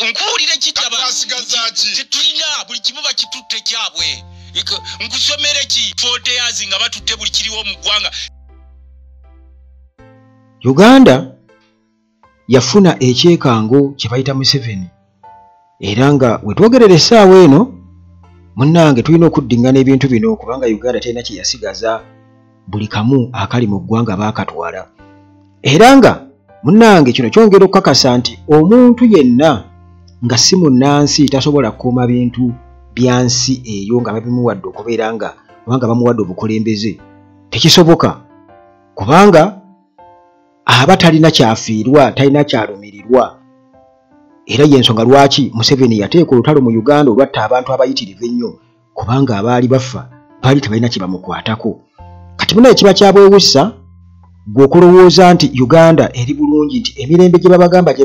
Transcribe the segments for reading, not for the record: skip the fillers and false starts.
nkuwulire kitulina buli kimu bakitutte kyabwe nkusomere ki 40 years nga batutte buli kiriwo mu ggwanga. Uganda yafuna ekyekango kye bayita Museveni era nga wetwogerera essaawa eno munnange tulina okuddingana ebintu bino kubanga Uganda terina kye yasigaza buli kamu akali mu ggwanga baakatwala era nga munnange kino kyongera okukakasa nti omuntu yenna nga si munnansi tasobola kukuuma bintu bya nsi eyo nga babimuwadde okubeera nga kubanga bamuwadde obukulembeze tekisoboka kubanga aba talina kyafiirwa talina kyalumirirwa era y'ensonga lwaki Museveni yateeka olutalo mu Uganda olwatta abantu abayitirivu ennyo kubanga abaali bafa baali tebalina kye bamukwatako. Kati munaye kiba kyabwewussa gwe okulowooza nti Uganda eri bulungi nti emirembe gye babagamba gye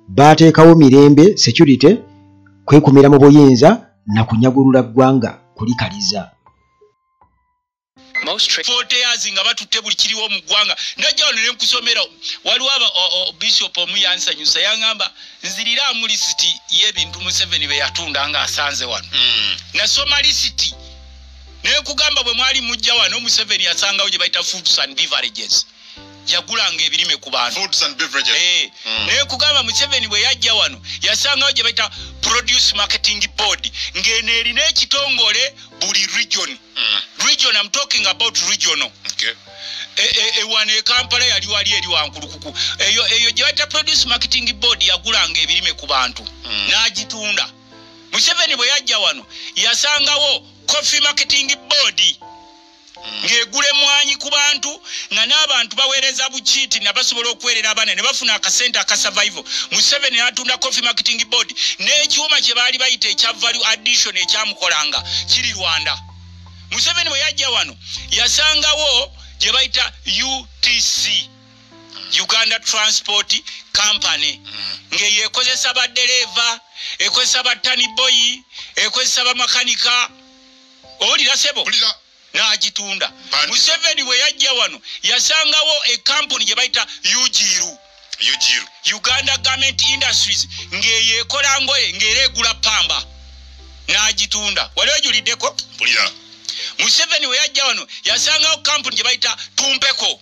baateekawo mirembe security kwekumira mu buyinza na kunyagulula ggwanga kulikaliza. 40 years nga batutte buli kiriwo mu ggwanga najja wano ne nkusomera waliwo bishop omu yansanyusa yaŋŋamba nziriramu lisiti y'ebintu Museveni bye yatunda nga asanze wano nasoma lisiti naye nkugamba bwe mwali mujja wano Museveni yasangawo gye bayita foods and beverages yagulanga ebirime ku bantu foods and beverages naye nkugamba Museveni bwe yajja wano yasangawo gye bayita produce marketing board ng'eno erina ekitongole buli region I'm talking about regional. Okay. Wane Kampala yali wali eri wankulukuku eyo gye bayita produce marketing board yagulanga ebirime ku bantu n'agitunda. Museveni bwe yajja wano yasangawo coffee marketing board ng'egula emmwanyi ku bantu nga n'abantu baweereza bukiiti ne basobola okuweerera abaana ne bafuna akasente aka survival. Museveni n'atunda coffee marketing board n'ekyuma kye baali bayita ekya value addition ekyamukolanga kiri Rwanda. Museveni bwe yajja wano yasangawo gye bayita UTC Uganda Transport Company ng'eyo ekozesa baddereeva ekozesa batani boyi ekozesa bamakanika owulira sebo n'agitunda. Museveni bwe yajja wano yasangawo ekampuni gye bayita Ujiru Uganda Garment Industries ng'eyo ekola ngoye ng'era egula pamba n'agitunda. Wali ojuliddeko? Museveni we yajja wano yasangawo kampuni gye bayita Tumpeko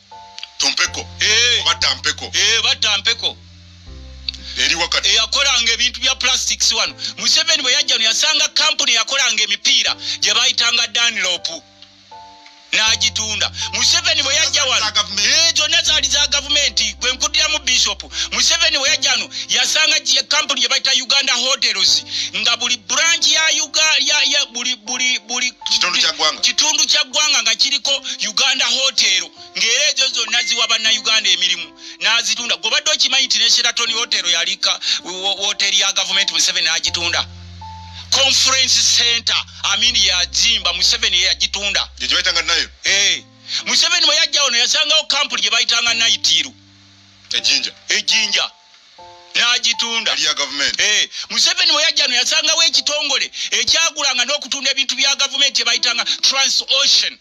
Batampeko eri wakati yakolanga ebintu bya plastics wano. Museveni bwe yajja wano yasanga kampuni yakolanga emipiira gye bayitanga Dunlop n'agitunda. Museveni bwe yajja wano zonna zaali za gavumenti kwe nkudiramu Bishop. Museveni bwe yajja wano yasanga kampuni gye bayita Uganda Hotels nga buli branch ya buli kitundu kya ggwanga nga kiriko Uganda Hotel ng'era ezo zonna ziwa bannayuganda emirimu n'azitunda. Gobadde okimanyi nti ne Sheraton Hotel yalika hoteri ya gavumenti Museveni n'agitunda. Conference Center yajimba Museveni yagitunda. Gye bayitanga nayo. Museveni bwe yajja wano yasangawo kampuni gye bayitanga Naitiru Ejinja n'agitunda. Yali ya gavumenti. Museveni bwe yajja wano yasangawo ekitongole ekyagulanga n'okutunda ebintu bya gavumenti bayitanga Transocean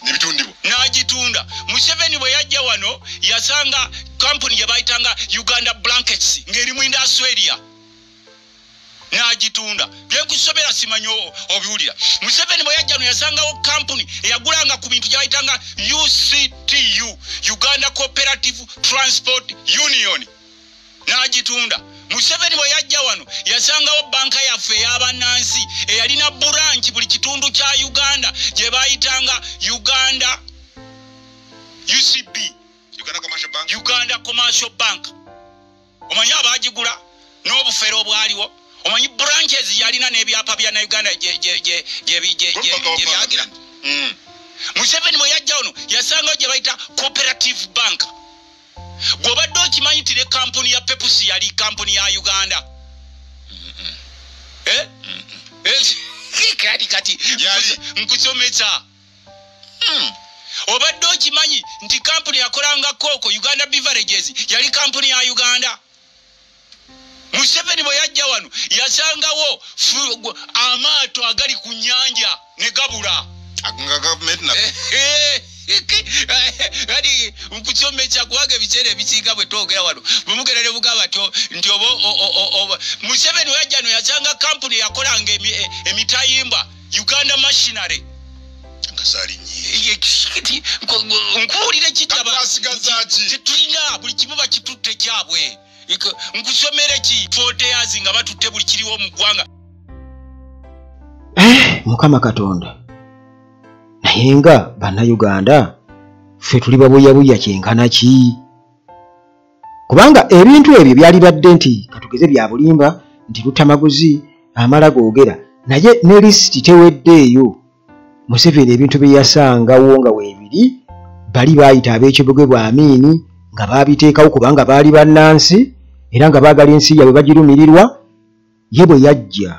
nebitundibwa n'agitunda. Museveni bwe yajja wano yasanga kampuni gye bayitanga Uganda Blankets ng'eri mu Australia n'agitunda. Byenkusomera simanyi obiwulira. Museveni bwe yajja wano yasangawo kampuni eyagulanga ku bintu gye bayitanga UCTU Uganda Cooperative Transport Union n'agitunda. Museveni bwe yajja wano yasangawo banka yaffe ey'abannansi eyalina branch buli kitundu kya Uganda gye bayitanga Uganda UCB Uganda Commercial Bank. Omanyi abagigula n'obufere obwaliwo. Omanyi branches yalina n'ebyapa bya Uganda gye byagira. Museveni bwe yajja wano yasangawo gye bayita Cooperative Bank. Gobadde okimanyi nti ne kampuni ya Pepsi yali kampuni ya Uganda. Kati nkusomesa. Obadde okimanyi nti kampuni yakolanga Coke Uganda Beverages yali kampuni ya Uganda. Museveni bwe yajja wano yasangawo amaato agali ku nnyanja ne gabula. Nga government na Kati nkukyomesa kuwaga ebiseera ebisinga bwe twogera wano bwemugerere bugaba nti oba Museveni wajjano yasanga kampuni yakolanga emitayimba Uganda Machinery nkuwulire kitaba tetulina buli kimu bakitutte kyabwe nkusomere ki 40 years nga batutte buli kiriwo mu ggwanga. Mukama Katonda naye nga bannayuganda ffe tuli babuyabuya kyenkana ki? Kubanga ebintu ebyo byali badde nti katugeze bya bulimba nti Lutamaguzi amala googera naye ne lisiti teweddeeyo. Museveni ebintu bye yasangawo nga weebiri bali baayita ab'ekibuge bwa Amiini nga baabiteekawo kubanga baali bannansi era nga baagala ensi yaabwe bagirumirirwa. Ye bwe yajja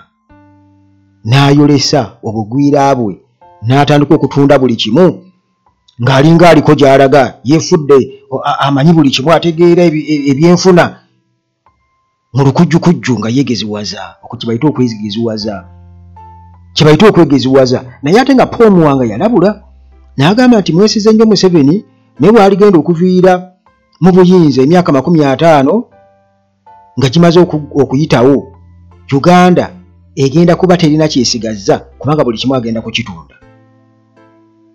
n'ayolesa obugwira bwe n'atandika okutunda buli kimu ng'alinga aliko gy'alaga yeefudde amanyi buli kimu ategeera ebyenfuna mu lukujjukujju nga yeegeziwaza kibayita okwegeziwaza naye ate nga Paul Muwanga yalabula n'agamba nti mwesize nnyo Museveni naye bw'aligenda okuviira mu buyinza emyaka 50 nga kimaze okuyitawo Uganda egenda kuba terina kyesigazza kubanga buli kimu agenda kukitunda.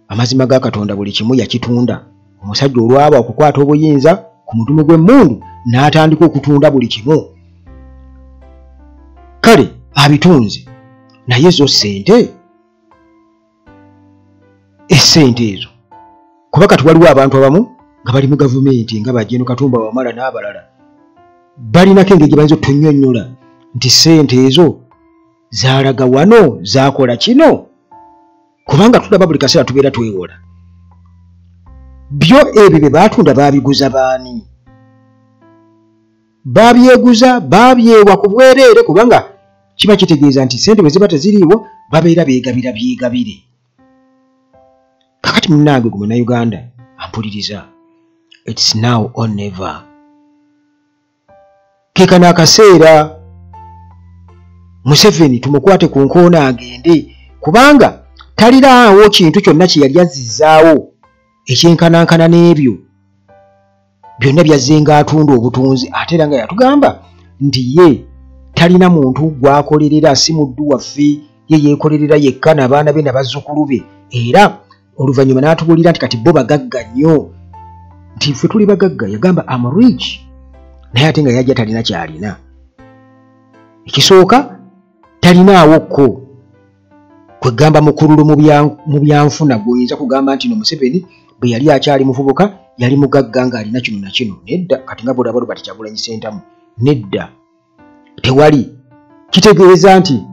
Amazima ga Katonda buli kimu yakitunda. Omusajja olwaba okukwata obuyinza ku mudumu gw'emmundu n'atandika okutunda buli kimu. Kale abitunze naye zo ssente ezo kuba kati waliwo abantu abamu nga bali mu gavumenti nga Bajjeno Katumba Wamala n'abalala balinako engeri gye bayinza otunnyonnyola nti ssente ezo zaalaga wano zaakola kino kubanga tulaba buli kaseera tubeera twewola. Byo ebyo bye baatunda baabiguza baani? Babyeguza babyewa ku bwereere kubanga kiba kitegeeza nti ssente bwe ziba teziriiwo babeera beegabira byegabire. Kakati munnange gwe Munnayuganda ampuliriza, it's now or never. Kekana akaseera Museveni tumukwate ku nkoona agende kubanga taliraawo kintu kyonna kye yali azzizaawo ekyenkanankana n'ebyo byonna byazze ng'atunda obutunzi ate era nga yatugamba nti ye talina muntu gw'akolerera si muddu waffe ye yeekolerera yekka n'abaana be n'abazzukulu be era oluvannyuma n'atubuulira nti kati bo bagagga nnyo nti ffe tuli bagagga yagamba am rich naye ate nga yajja talina kyalina. Ekisooka talinaawokko kwegamba mukululu mu byanfuna gw'oyinza kugamba nti no Museveni bwe yali akyali muvubuka yali mugagga ng'alina kino na kino. Nedda, kati nga bolaba Robert Kyagulanyi Ssentamu nedda tewali. Kitegeeza nti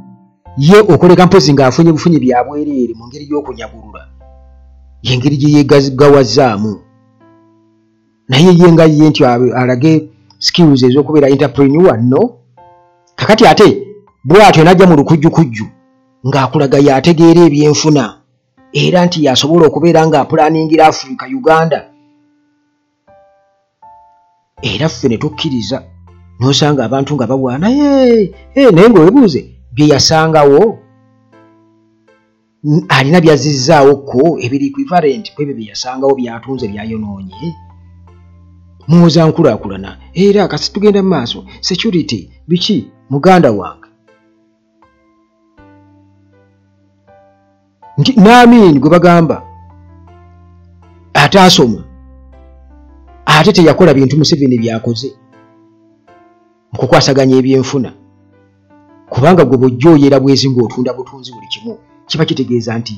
ye okoleka mpozi ng'afunye bufunye bya bwereere mu ngeri y'okunyagulula y'engeri gye yeegazigawazaamu naye ye nga ye nti alage skills ez'okubeera entrepreneur no. Kakati ate bw'atyo n'ajja mu lukujjukujju ng'akulaga y'ategeera ebyenfuna era nti yasobola okubeera ng'apulaningira Africa Uganda era ffe ne tukkiriza n'osanga abantu nga bawaana naye ng'owebuuze bye yasangawo alina byazzizzaawokko ebiri equivalent ku ebyo bye yasangawo byatunze byayonoonye. Muwoza nkulaakulana era kasi tugenda mu maaso security biki muganda wange nti n'Amin gwe bagamba ataasoma ate teyakola bintu Museveni byakoze mu kukwasaganya ebyenfuna kubanga gwe bw'ojja oyera bwezi ng'otunda butunzi buli kimu kiba kitegeeza nti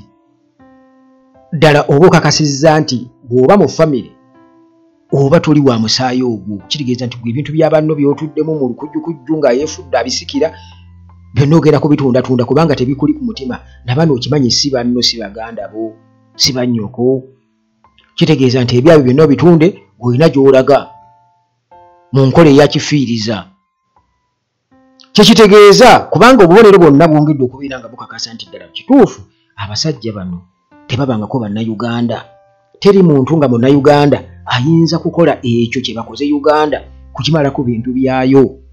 ddala oba okakasizza nti bw'oba mu famire oba toli wa musaayi ogwo kitegeeza nti gwe ebintu by'abanno by'otuddemu mu lukujjukujju nga yeefudde abisikira byonna ogenda kubitundatunda kubanga tebikuli ku mutima nabano okimanyi si banno si baganda bo si bannyoko. Kitegeeza nti ebyabyo byonna obitunde olina gy'olaga mu nkola eyakifiiriza. Kyekitegeeza kubanga obubonero bwonna bwongedde okubeera nga bukakasa nti ddala kituufu abasajja bano tebabangako bannayuganda. Teri muntu nga munnayuganda ayinza kukola ekyo kye bakoze Uganda kukimalako bintu byayo.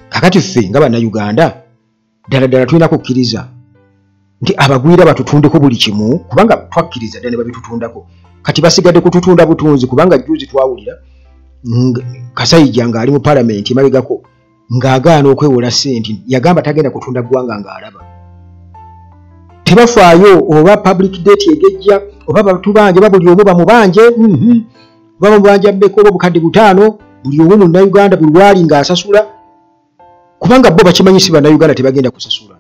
Kakati ffe nga bannayuganda ddala ddala tulina kukkiriza nti abagwira batutundeko buli kimu kubanga twakkiriza ddala ne babitutundako kati basigadde kututunda butunzi kubanga juzi twawulira Kasayija nga ali mu parliament mabegako ng'agaana okwewola ssente yagamba tagenda kutunda ggwanga ng'alaba tebafaayo oba public debt egejja oba batubanje babuli omu bamubanje bamubanja mbeko oba bukadde butaano buli omu munnayuganda buli lwali ng'asasula kubanga bo bakimanyi si bannayuganda tebagenda kusasula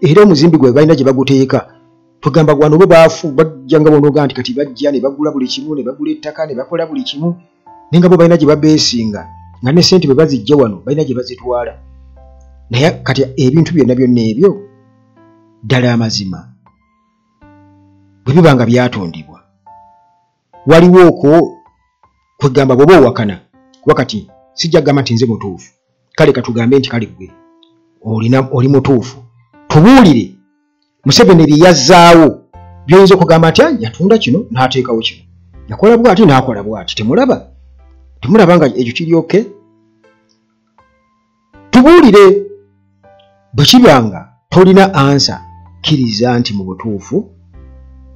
era omuzimbi gwe balina gye baguteeka tugamba gwano bo baafu bajjanga bonoga nti kati bajja ne bagula buli kimu ne bagula ettaka ne bakola buli kimu nenga bo balina gye babeesinga nga ne ssente bwe bazijja wano balina gye bazitwala naye kati ebintu byonna byonna ebyo ddala amazima bwe biba nga byatondebwa waliwo okwo kwegamba bw'oba owakana wakati sijja kugamba nti nze mutuufu kale katugambe nti kale gwe oli mutuufu tubuulire Museveni bye yazzaawo by'oyinza okugamba nti yatunda kino n'ateekawo kino yakola bw'ati n'akola bw'ati temulaba nga ekyo kiryoke tubuulire bwe kibanga tolina ansa kkiriza nti mu butuufu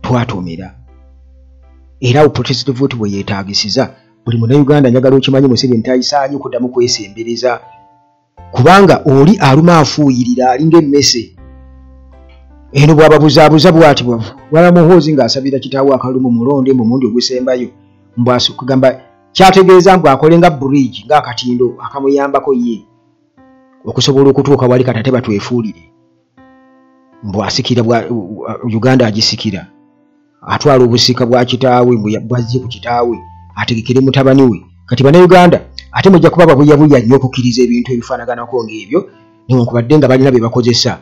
twatomera era protest vote bwe yeetaagisiza buli munnayuganda njagala okimanyi Museveni tayisaanyi kuddamu kwesembereza kubanga oli aluma afuuyirira alinga emmese eno bw'ababuzaabuza bw'ati wala muhoozi ng'asabira kitaawe akalumu mulonde mu mundi ogusembayo mbwasu kugamba kyategeeza ngu akolenga bridge ng'akatindo akamuyambako ye okusobola okutuuka wali katate batwefuulire mbwasikira Uganda agisikira atwala obusika bwa kitaawe bwazze ku kitaawe ategekere mutabani we kati bannayuganda ate mujja kuba babuyabuya nnyo okukkiriza ebintu ebifaanaganako ng'ebyo newankubadde nga balina bye bakozesa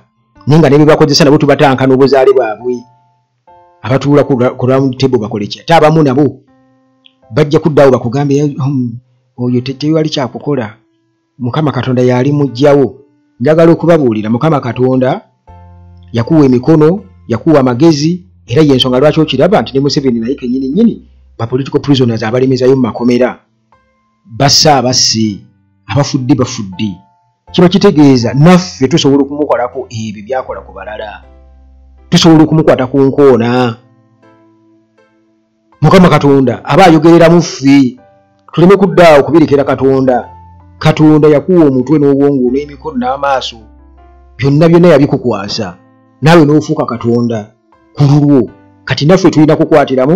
nenga ne bye bakozesa nabo tubatanka n'obuzaale bwabwe abatuula ku round table bakole ki ate abamu nabo bajja kuddawo bakugambe oyo tewali kyakukola Mukama Katonda yali mujjawo njagala okubabuulira Mukama Katonda yakuwa emikono yakuwa amagezi era y'ensonga lwaki okiraba nti ne Museveni naye kennyini ba political prisoners abalemezayo mu makomera bassa abassi abafudde bafudde kiba kitegeeza naffe tusobola okumukolako ebyo byakola ku balala tusobola okumukwata ku nkoona Mukama Katonda aba ayogerera mu ffe tuleme kuddaawo okubirekera Katonda yakuwa omutwe n'obwongo n'emikono n'amaaso byonna yabikukwasa naawe n'ofuuka Katonda ku lulwo kati naffe tulina kukwatiramu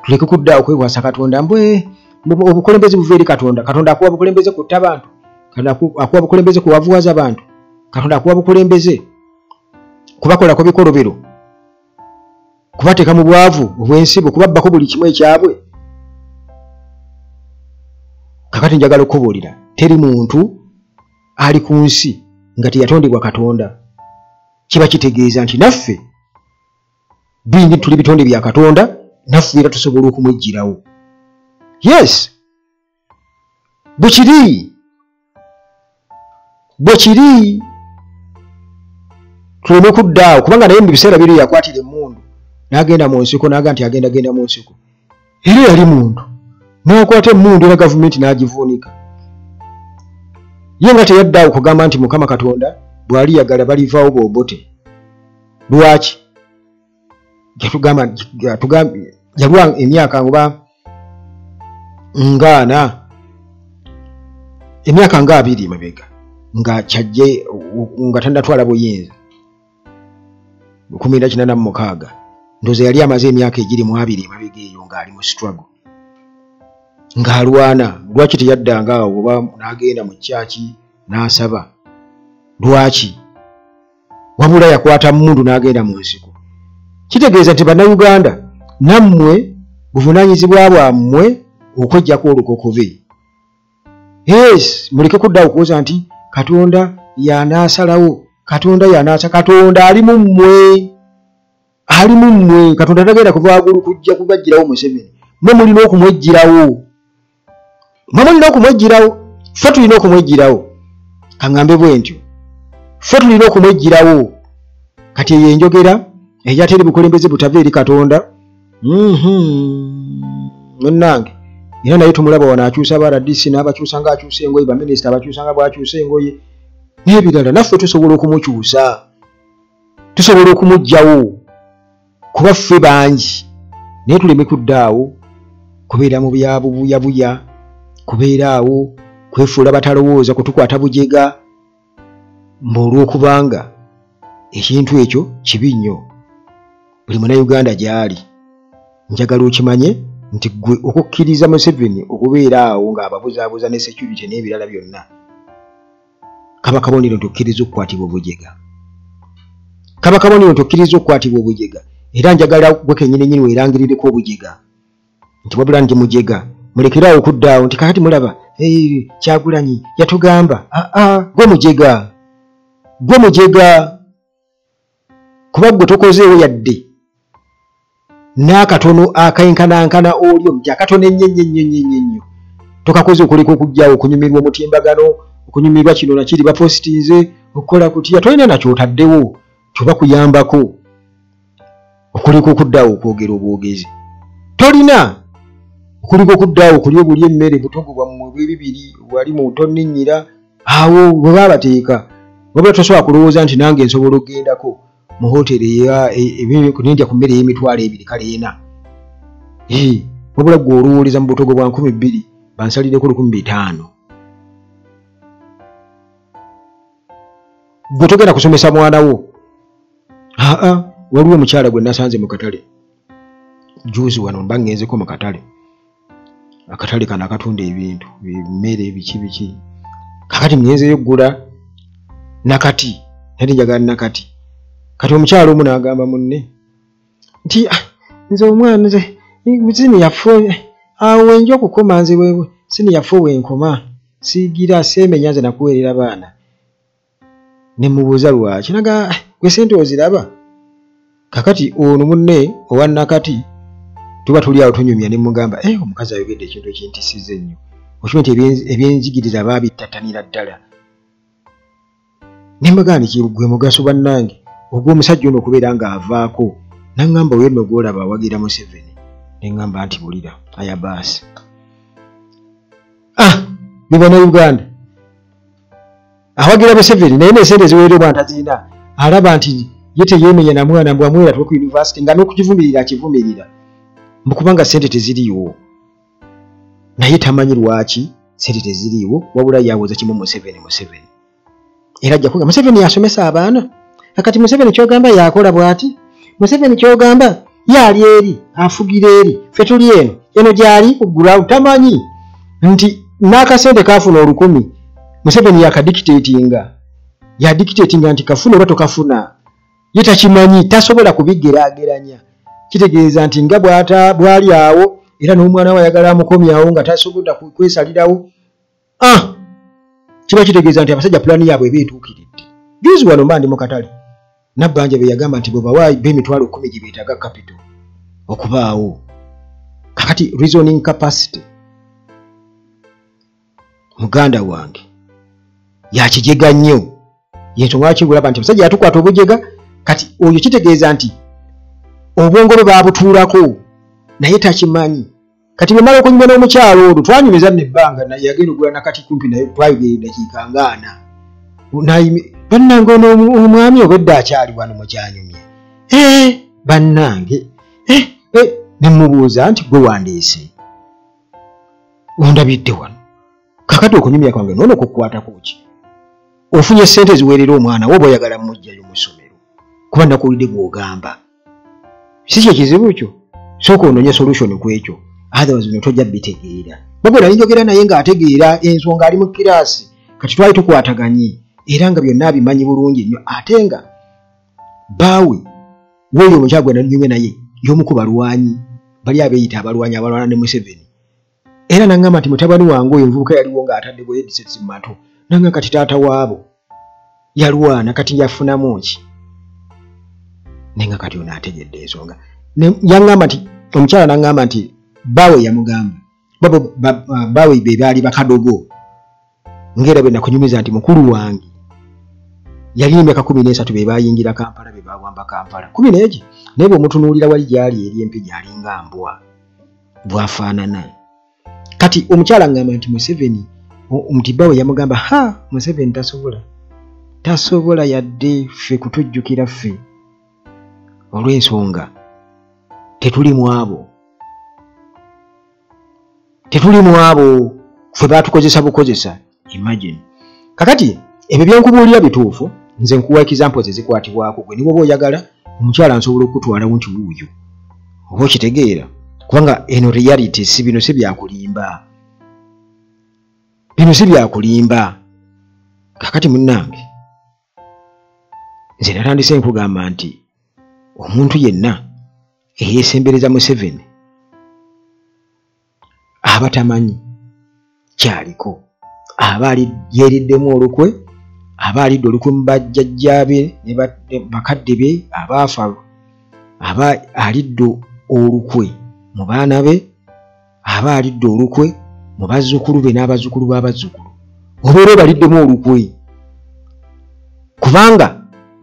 tuleke kuddaawo kwewasa Katonda mbwe obukulembeze buva eri Katonda akuwa bukulembeze kutta bantu akuwa bukulembeze kuwavuwaza abantu Katonda akuwa bukulembeze kubakolako bikolobero kubateeka mu bwavu obwensibo kubabbako buli kimu ekyabwe kakati njagala okubuulira teri muntu ali ku nsi nga teyatondebwa Katonda kiba kitegeeza nti naffe bingi tuli bitonde bya Katonda naffe era tusobola okumwejjirawo yes bwekiri tuleme kuddaawo kubanga naye mu biseera biri yakwatira emmundu n'agenda mu nsiko n'aga nti agenda mu nsiko era yali muntu n'akwata emmundu era gavumenti n'agivuunika ye nga teyaddaawo kugamba nti Mukama Katonda bw'ali yagala balivaawo bwobote lwaki yalwa emyaka nga 2 mabega nga kyajje nga tandatwala buyinza 1986 ndoze yali amaze emyaka egiri mu 2 mabega eyo ng'ali mu struggle ng'alwana lwaki teyaddanga awo oba n'agenda mu kyaki n'asaba lwaki wabula yakwata mundu n'agenda mu nsiko kitegeeza nti bannayuganda nammwe buvunaanyizibwa bwammwe okweggyako olukokobe yes muleke kuddaawo kuwoza nti Katonda y'anaasalawo Katonda ali mu mmwe Katonda tagenda kuva waggulu kujja kubajjirawo Museveni mwe mulina okumwejjirawo ffe tulina okumwejjirawo kaŋŋambe bwe ntyo ffe tulina okumwejjirawo kati eyo enjogera eyateri bukulembeze butava eri Katonda munnange era naye tumulaba wano akyusa abaRDC n'abakyusa ng'akyusa engoye baminisita abakyusa nga bw'akyusa engoye n'ebirala naffe tusobola okumukyusa tusobola okumugyawo kuba ffe bangi naye tuleme kuddaawo kubeera mu byabubuyabuya kubeera awo kwefuula batalowooza kutukwata bujega olw'okubanga ekintu ekyo kibi nnyo buli munnayuganda gy'ali njagala okimanye nti gwe okukkiriza Museveni okubeera awo ng'ababuzaabuza ne security n'ebirala byonna kaba kabonero nti okkiriza okukwatibwa obujega kaba kabonero nti okkiriza okukwatibwa obujega era njagala gwe kennyini weerangirireko obujega nti wabula ndi mujega mulekeraawo okuddaawo nti kakati mulaba Kyagulanyi yatugamba gwe mujega kuba gwe tokozeewo yadde n'akatono akayenkanankana olyo nti akatono ennyo tokakoze okuleka okujjaawo okunyumirwa omutimbagano okunyumirwa kino nakiri bapositize okukola kutya tolina nakyo otaddewo kyoba kuyambako okuleka okuddaawo okwogera obwogezi tolina okuleka okuddaawo okulya obuli emmere butogo bwammwe bwebibiri wali mu tonninnyira awo bwe baabateeka wabula tosobola kulowooza nti nange nsobola okugendako mu hoteri nendya ku mmere y'emitwalo 2 kale 4 wabula gwe oluwoleza mu butogo bwa 2,000 bansalireko 1,500 gwe togenda kusomesa mwana wo waliwo omukyala gwe nasanze mu katale juzi wano mba ngenzeko mu katale akatale kano akatunda ebintu emmere biki kakati ngenzeyo oggula nakati nali njagala nakati kati omukyala omu n'agamba munne nti nze omwana nze sini yaffe awo enja okukoma nze sini yaffe wenkoma siigira seemenya nze nakuweerera baana ne mubuuza lwaki naga gwe sente oziraba kakati ono munne owa nakati tuba tuli awo tunyumya ne mugamba omukazi ayogedde ekintu ekintisize nnyo okimanyi nti ebyenjigiriza baabittattanira ddala ne mugamba gwe mugaso bannange ogw'omusajja ono okubeera ng'avaako naŋŋamba weeno gw'olaba awagira Museveni ne ŋŋamba nti bulira ayabaasi bibona Uganda awagira Museveni naye n'esente ziweerera obwa ntazirina alaba nti ye teyeemenya na mwana mbw amwera tuwe ku yunivasite nga n'okukivumirira akivumirira mukubanga sente teziriiwo naye tamanyi lwaki sente teziriiwo wabula yawoza kimu Museveni era ajja kuga Museveni yasomesa abaana akati Museveni kyogamba yakola bw'ati Museveni kyogamba yali eri afugira eri ffe tuli eno gyali kuggulawo tamanyi nti n'akasente kaafuna 10,000 Museveni yadikitatinga nti kafuna oba tokafuna ye takimanyi tasobola kubigeraageranya kitegeeza nti nga bwali awo era n'omwana we ayagala amukomyawo nga tasobola kwesalirawo kiba kitegeeza nti abasajja pulaani yaabwe eba etuukiridde juzi wano mba ndi mu katale Nabbanja be yagamba nti bwebawaayi b'emitwalo 10 gye beetaaga capital okubaawo kakati reasoning capacity muganda wange yakijega nnyo yensonga lwaki bulaba nti abasajja yatukwata obujega kati oyo kitegeeza nti obwongo bwe baabutuulako naye takimanyi kati bwe mala okunyuma n'omukyalo olwo twanyumiza nebbanga naye yagenda ogula nakati kumpi naye twayogera dakiika nga 4 bannange ono omwami obwedda akyali wano mukyanyumye bannange ne mubuuza nti gwe wandeese ondabidde wano kakati okunyumya kwange noono okukwatako ki ofunye ssente ziweerera omwana wo oba oyagala mujjayo mu ssomero kuba nakuwulidde gw'ogamba si kye kizibu kyo sooka ononye solution ku ekyo otherwise bino tojja bitegeera babwe nali njogera naye ng'ategeera ensonga ali mu kiraasi kati twali tukwataganye era nga byonna abimanyi bulungi nnyo ate nga baawe weeyo omukyala gwe nanyume naye y'omu ku balwanyi bali abeeyita abalwanyi abalwana ne Museveni era naŋŋamba nti mutabani wange oyo envubuka yaliwo ng'atadde bwe headsets mu matu nanga kati taata waabo yalwana kati yafunamu ki nenga kati ono ategedde ensonga yaŋŋamba nti omukyala naŋŋamba nti baawe yamugamba baawe be baali bakadogo ngera bwe nakunyumiza nti mukulu wange yali emyaka 13 be bayingira Kampala be bawamba Kampala 11 naye bw'omutunuulira wali gyali eri empi gyalinga mbwa bwafaanana kati omukyala ngamba nti Museveni omutibbawe yamugamba Museveni tasobola yadde ffe kutujjukira ffe olw'ensonga tetuli mu abo ffe baatukozesa bukozesa. Imagine kakati ebyo byenkubuulira bituufu, nze nkuwa examples ezikwatibwako gwe niwe oba oyagala omukyala nsobola okutwalawo nti wuuyo oba okitegeera, kubanga eno reality si bino si byakulimba, bino si byakulimba. Kakati munnange nze natandise nkugamba nti omuntu yenna eyeesembereza Museveni aba tamanyi kyaliko, aba yeeriddemu olukwe, aba alidde olukwe mu bajjajjaabe ne bakadde be abaafa, aba alidde olukwe mu baana be, aba alidde olukwe mu bazzukulu be n'abazzukulu b'abazzukulu. Obeera obaliddemu olukwe kubanga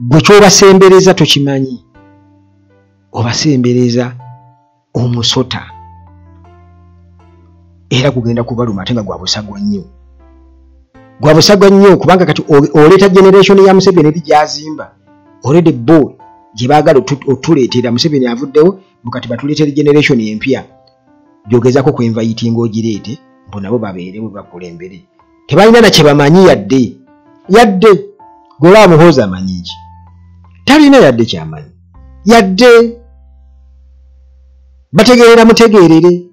gwe kyobasembereza tokimanyi, obasembereza omusota era kugenda kubaluma ate nga gwabusagwa nnyo kubanga kati oleeta generation ya Museveni eri gyazimba already bo gye baagala otuleetera. Museveni avuddewo mukati batuleetera generation empya gyogezako ku inviting ogireete mbu nabo babeerewo bakulembere. Tebalina na kye bamanyi yadde gola muhooza amanyi ki, talina yadde kyamanyi, yadde bategeerera mutegeerere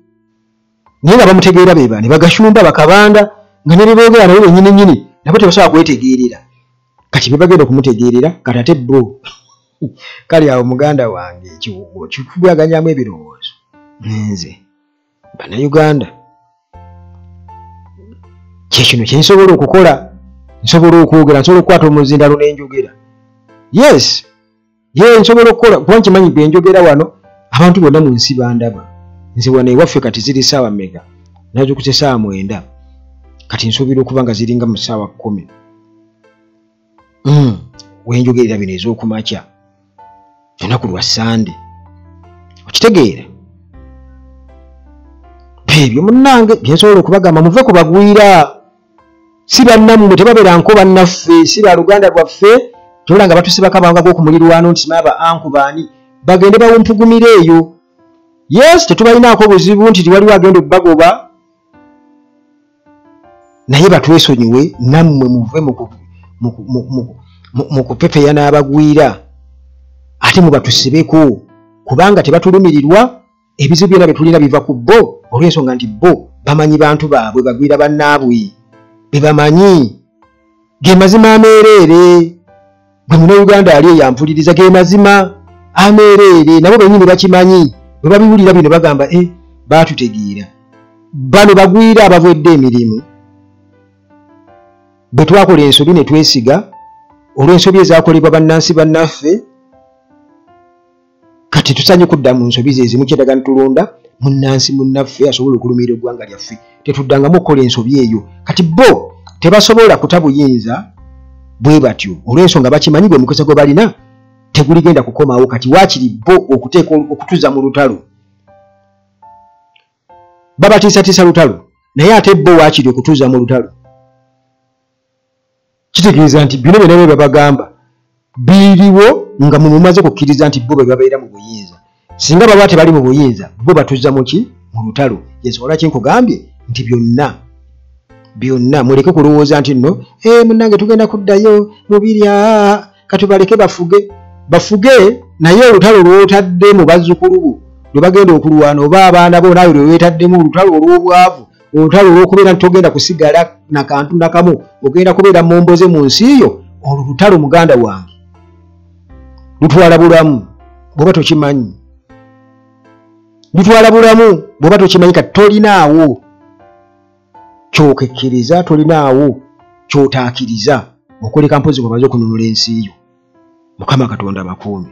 naye nga bamutegeera be baani bagashumba bakabanda nga ne beboogera nabo bennyini nabo tebasobola kwetegeerera. Kati be bagenda okumutegeerera kati ate bo kale awo muganda wange ekiwugo kikubwaganyamu ebirowoozo. Nze bannayuganda kyekino kye nsobola okukola, nsobola okwogera, nsobola okukwata omuzindalo n'enjogera. Yes nsobola okukola kuba nkimanyi bwe njogera wano abantu bonna mu nsi bandaba. Nze wano ewaffe kati ziri ssaawa mmeka? Nazukuse ssaawa 9 kati nsuubira okuba nga ziringa mu ssaawa 10 wenjogerera bino ez'okumakya olunaku lwa Sande. Okitegeera ebyo munnange byensobola okubagamba muve ku bagwira, si bannammwe tebabeera nko bannaffe, si ba Luganda lwaffe tola nga batusibako amawanga g'okumulirwano nti simaba anku baani bagende bawumpugumira eyo. Yes tetubalinaako buzibu nti tiwaliwo agenda okubagoba naye batwesonyiwe nammwe muve mu kupepeya n'abagwira ate mubatusibeko kubanga tebatulumirirwa. Ebizibu byonna bye tulina biva ku bo olw'ensonga nti bo bamanyi bantu baabwe bagwira bannaabwe bebamanyi. Ge mazima ameereere bwe Munnayuganda ali eyampuliriza ge mazima ameereere nabo bennyini bakimanyi. Bwe babiwulira bino bagamba baatutegeera. Bano bagwira abavudde emirimu bwe twakola ensobi ne twesiga olw'ensobi ezaakolebwa bannansi bannaffe. Kati tusanye kudda mu nsobi ze ezimu kyedaga ntulonda munnansi munnaffe asobola okulumirira eggwanga lyaffe tetuddangamu okukola ensobi eyo. Kati bo tebasobola kutabuyinza bwe batyo olw'ensonga bakimanyi gwe mukisa gwe balina teguligenda kukomawo. Kati waakiri bo okuteeka okutuza mu lutalo babatiisatiisa lutalo naye ate bo waakiri okutuza mu lutalo. Kitegeeza nti bino byonna bye babagamba biriwo nga mumaze kukkiriza nti bo be babeera mu buyinza. Singa baba tebali mu buyinza bo batuza mu ki mu lutalo. Yensobola ki nkugambye nti byonna muleke kulowooza nti nno munnange tugenda kuddayo mubirya katubaleke bafuge naye olutalo lw'otadde mu bazzukulu bo lwe bagenda okulwana oba abaana bo naawe lwe weetaddemu olutalo olw'obwavu, olutalo olw'okubeera nti togenda kusigala na kantu nakamu, ogenda kubeera momboze mu nsi yo. Olwo lutalo muganda wange lutwala bulamu bw'oba tokimanyi, lutwala bulamu bw'oba tokimanyi. Kati tolinaawo kyokekkiriza, tolinaawo kyotaakiriza okuleka mpozi bwe baze okununula ensi yo. Mukama Katonda bakuume.